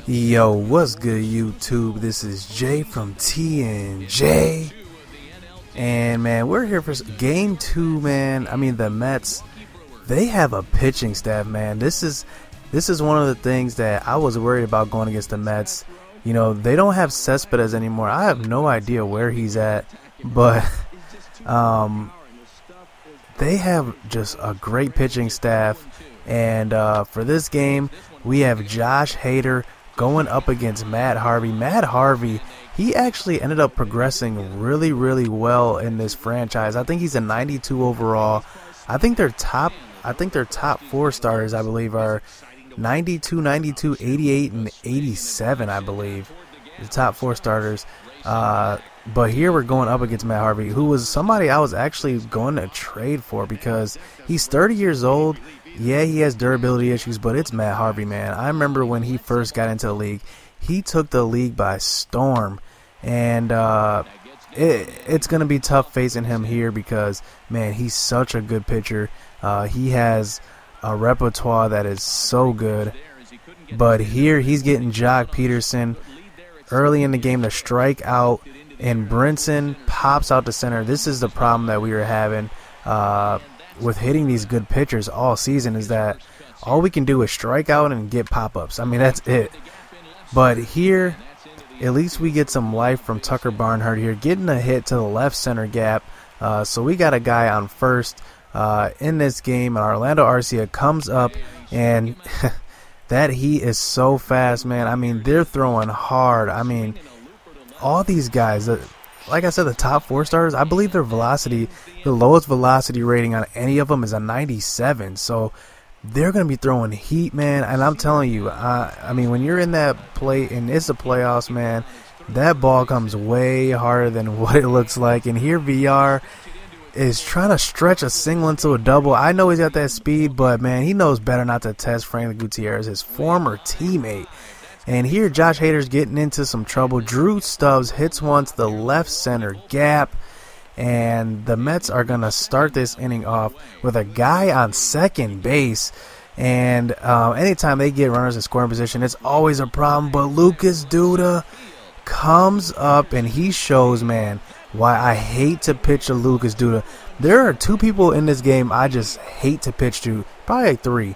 Yo, what's good, YouTube? This is Jay from TNJ, and man, we're here for game 2, man. I mean, the Mets, they have a pitching staff, man. This is one of the things that I was worried about going against the Mets. You know, they don't have Cespedes anymore. I have no idea where he's at, but they have just a great pitching staff. And for this game, we have Josh Hader going up against Matt Harvey. Matt Harvey, he actually ended up progressing really, really well in this franchise. I think he's a 92 overall. I think their top 4 starters, I believe, are 92, 92, 88, and 87, I believe. The top 4 starters. But here we're going up against Matt Harvey, who was somebody I was actually going to trade for because he's 30 years old. Yeah, he has durability issues, but it's Matt Harvey, man. I remember when he first got into the league, he took the league by storm. And it's going to be tough facing him here because, man, he's such a good pitcher. He has a repertoire that is so good. But here he's getting Jock Peterson early in the game to strike out, and Brinson pops out to center. This is the problem that we were having with hitting these good pitchers all season, is that all we can do is strike out and get pop-ups. I mean, that's it. But here, at least we get some life from Tucker Barnhart here, getting a hit to the left center gap. So we got a guy on first in this game, and Orlando Arcia comes up, and that heat is so fast, man. I mean, they're throwing hard. I mean, all these guys, like I said, the top 4 starters, I believe their velocity, the lowest velocity rating on any of them is a 97. So they're going to be throwing heat, man. And I'm telling you, I mean, when you're in that play and it's the playoffs, man, that ball comes way harder than what it looks like. And here VR is trying to stretch a single into a double. I know he's got that speed, but, man, he knows better not to test Franklin Gutierrez, his former teammate. And here Josh Hader's getting into some trouble. Drew Stubbs hits one to the left center gap. And the Mets are going to start this inning off with a guy on second base. And anytime they get runners in scoring position, it's always a problem. But Lucas Duda comes up and he shows, man, why I hate to pitch to Lucas Duda. There are 2 people in this game I just hate to pitch to. Probably like 3.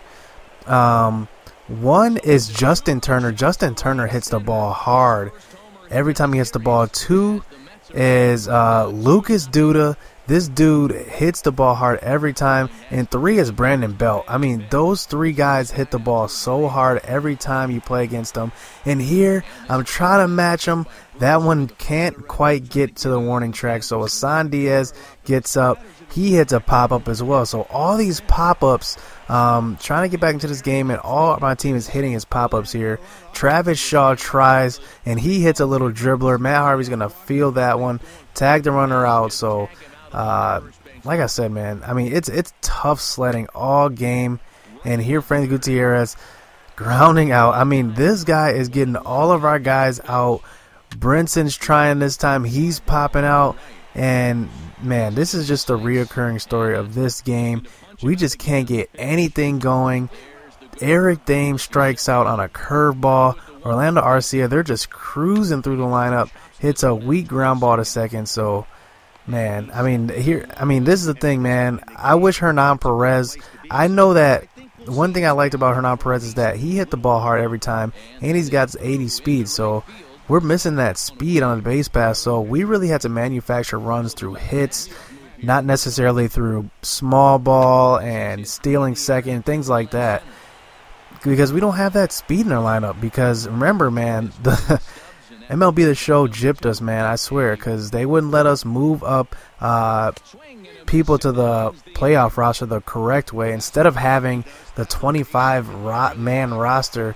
One is Justin Turner. Justin Turner hits the ball hard every time he hits the ball. 2 is Lucas Duda. This dude hits the ball hard every time. And 3 is Brandon Belt. I mean, those 3 guys hit the ball so hard every time you play against them. And here, I'm trying to match them. That one can't quite get to the warning track. So Asan Diaz gets up. He hits a pop-up as well. So all these pop-ups, trying to get back into this game, and all my team is hitting his pop-ups here. Travis Shaw tries, and he hits a little dribbler. Matt Harvey's going to field that one, tag the runner out. So, like I said, man, I mean, it's tough sledding all game. And here Franklin Gutierrez grounding out. I mean, this guy is getting all of our guys out. Brinson's trying this time. He's popping out. And, man, this is just a reoccurring story of this game. We just can't get anything going. Eric Dame strikes out on a curveball. Orlando Arcia, they're just cruising through the lineup. Hits a weak ground ball to second. So, man, I mean, this is the thing, man. I wish Hernan Perez. I know that one thing I liked about Hernan Perez is that he hit the ball hard every time, and he's got 80 speed. So we're missing that speed on the base pass. So we really had to manufacture runs through hits, not necessarily through small ball and stealing second, things like that, because we don't have that speed in our lineup. Because remember, man, the MLB The Show gypped us, man, I swear, because they wouldn't let us move up people to the playoff roster the correct way. Instead of having the 25-man roster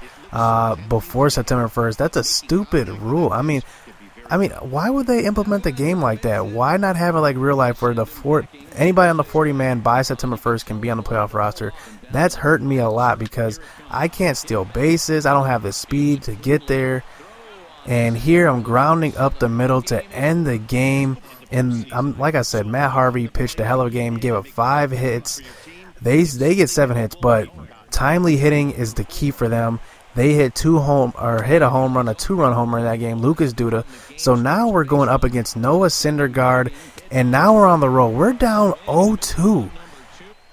before September 1st, that's a stupid rule. I mean, why would they implement the game like that? Why not have it like real life where anybody on the 40-man by September 1st can be on the playoff roster? That's hurting me a lot because I can't steal bases. I don't have the speed to get there. And here I'm grounding up the middle to end the game. And like I said, Matt Harvey pitched a hell of a game, gave up 5 hits. They get 7 hits, but timely hitting is the key for them. They hit hit a home run, a 2-run home run in that game, Lucas Duda. So now we're going up against Noah Syndergaard, and now we're on the road. We're down 0-2.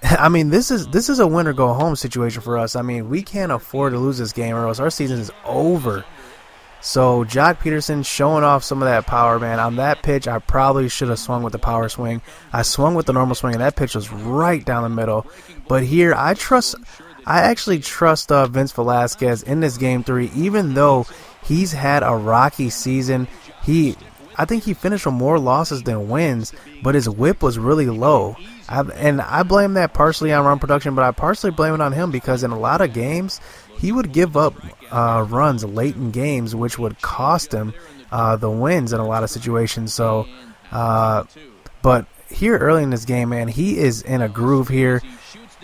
I mean, this is a win or go home situation for us. I mean, we can't afford to lose this game or else our season is over. So Jock Peterson showing off some of that power, man. On that pitch, I probably should have swung with the power swing. I swung with the normal swing, and that pitch was right down the middle. But here, I actually trust Vince Velasquez in this Game 3, even though he's had a rocky season. I think he finished with more losses than wins, but his whip was really low. And I blame that partially on run production, but I partially blame it on him because in a lot of games, he would give up runs late in games, which would cost him the wins in a lot of situations. So, but here early in this game, man, he is in a groove here,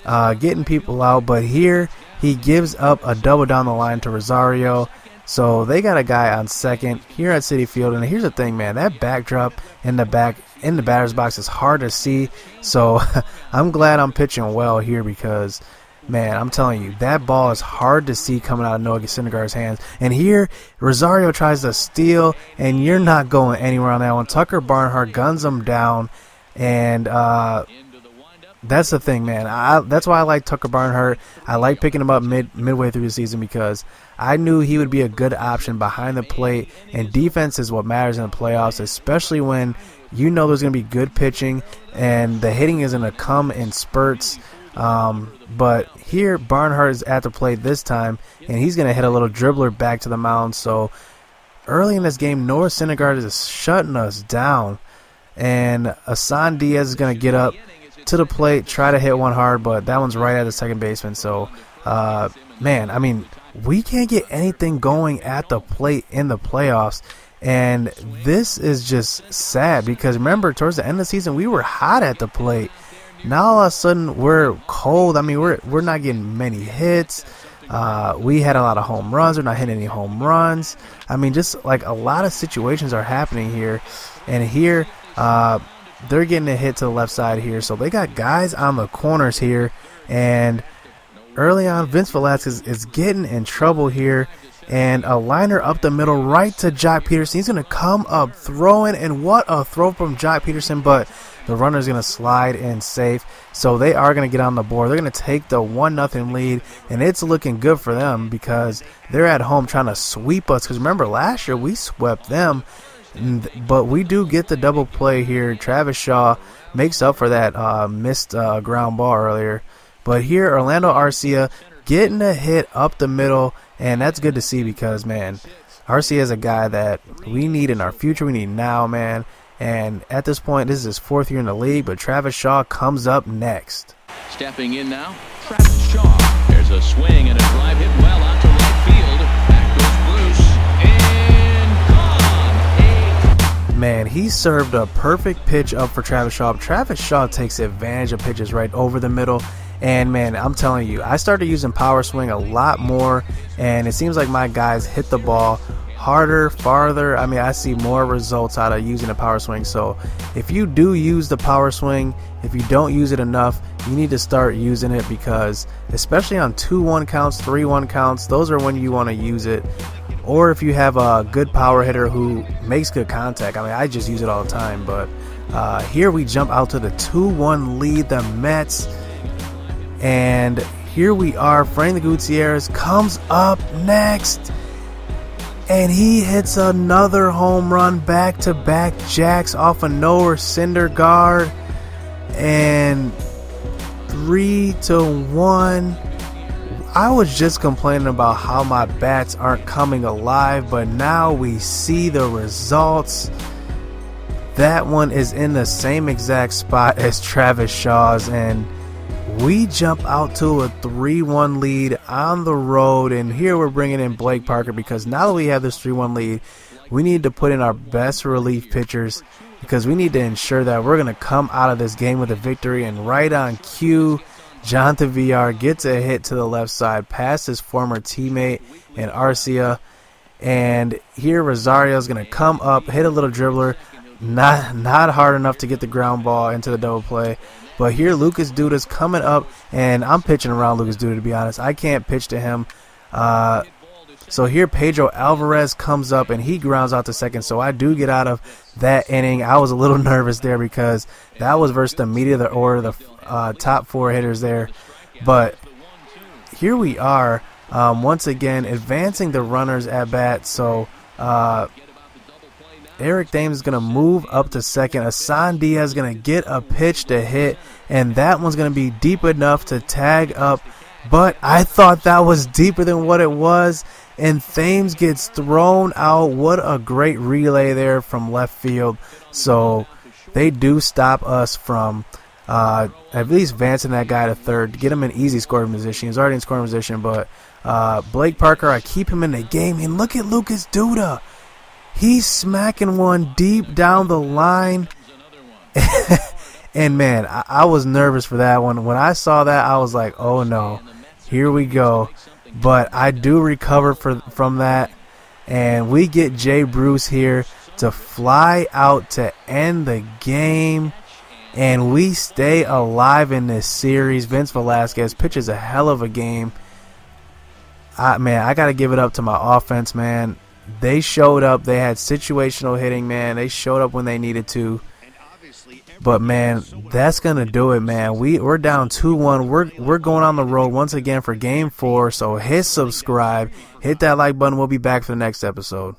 getting people out. But here he gives up a double down the line to Rosario. So they got a guy on second here at Citi Field. And here's the thing, man, that backdrop in the batter's box is hard to see. So I'm glad I'm pitching well here because, man, I'm telling you, that ball is hard to see coming out of Noah Syndergaard's hands. And here, Rosario tries to steal, and you're not going anywhere on that one. Tucker Barnhart guns him down, and that's the thing, man. That's why I like Tucker Barnhart. I like picking him up midway through the season because I knew he would be a good option behind the plate, and defense is what matters in the playoffs, especially when you know there's going to be good pitching and the hitting is going to come in spurts. But here Barnhart is at the plate this time, and he's going to hit a little dribbler back to the mound. So early in this game, Noah Syndergaard is shutting us down, and Asan Diaz is going to get up to the plate, try to hit one hard, but that one's right at the second baseman. So, man, I mean, we can't get anything going at the plate in the playoffs, and this is just sad because remember, towards the end of the season, we were hot at the plate. Now all of a sudden we're cold. I mean, we're not getting many hits. We had a lot of home runs. We're not hitting any home runs. I mean, just like a lot of situations are happening here, and here they're getting a hit to the left side here. So they got guys on the corners here, and early on, Vince Velasquez is getting in trouble here, and a liner up the middle right to Jock Peterson. He's going to come up throwing, and what a throw from Jock Peterson, but the runner's going to slide in safe. So they are going to get on the board. They're going to take the 1-0 lead, and it's looking good for them because they're at home trying to sweep us. Because remember, last year we swept them, but we do get the double play here. Travis Shaw makes up for that missed ground ball earlier. But here, Orlando Arcia getting a hit up the middle, and that's good to see because, man, Arcia is a guy that we need in our future. We need now, man. And at this point, this is his 4th year in the league, but Travis Shaw comes up next. Stepping in now, Travis Shaw. There's a swing and a drive hit well onto right field. Back goes Bruce, and gone. Man, he served a perfect pitch up for Travis Shaw. Travis Shaw takes advantage of pitches right over the middle. And, man, I'm telling you, I started using power swing a lot more, and it seems like my guys hit the ball harder, farther. I mean, I see more results out of using a power swing. So if you do use the power swing, if you don't use it enough, you need to start using it because especially on 2-1 counts, 3-1 counts, those are when you want to use it. Or if you have a good power hitter who makes good contact. I mean, I just use it all the time. But here we jump out to the 2-1 lead, the Mets. And here we are. Frankie Gutierrez comes up next, and he hits another home run, back-to-back jacks off of Noah Syndergaard, and 3-1. I was just complaining about how my bats aren't coming alive, but now we see the results. That one is in the same exact spot as Travis Shaw's, and we jump out to a 3-1 lead on the road, and here we're bringing in Blake Parker because now that we have this 3-1 lead, we need to put in our best relief pitchers because we need to ensure that we're going to come out of this game with a victory. And right on cue, Jonathan Villar gets a hit to the left side past his former teammate in Arcia, and here Rosario is going to come up, hit a little dribbler, not hard enough to get the ground ball into the double play. But here Lucas Duda's coming up, and I'm pitching around Lucas Duda, to be honest. I can't pitch to him. So here Pedro Alvarez comes up and he grounds out to second. So I do get out of that inning. I was a little nervous there because that was versus the meat of the order, the top 4 hitters there. But here we are once again advancing the runners at bat. So Eric Thames is going to move up to second. Asan Diaz is going to get a pitch to hit, and that one's going to be deep enough to tag up. But I thought that was deeper than what it was, and Thames gets thrown out. What a great relay there from left field. So they do stop us from at least advancing that guy to third to get him in easy scoring position. He's already in scoring position, but Blake Parker, I keep him in the game. And look at Lucas Duda. He's smacking one deep down the line. And, man, I was nervous for that one. When I saw that, I was like, oh, no, here we go. But I do recover from that. And we get Jay Bruce here to fly out to end the game. And we stay alive in this series. Vince Velasquez pitches a hell of a game. Man, I got to give it up to my offense, man. They showed up. They had situational hitting, man. They showed up when they needed to. But, man, that's going to do it, man. We're down 2-1. We're going on the road once again for Game 4. So hit subscribe. Hit that like button. We'll be back for the next episode.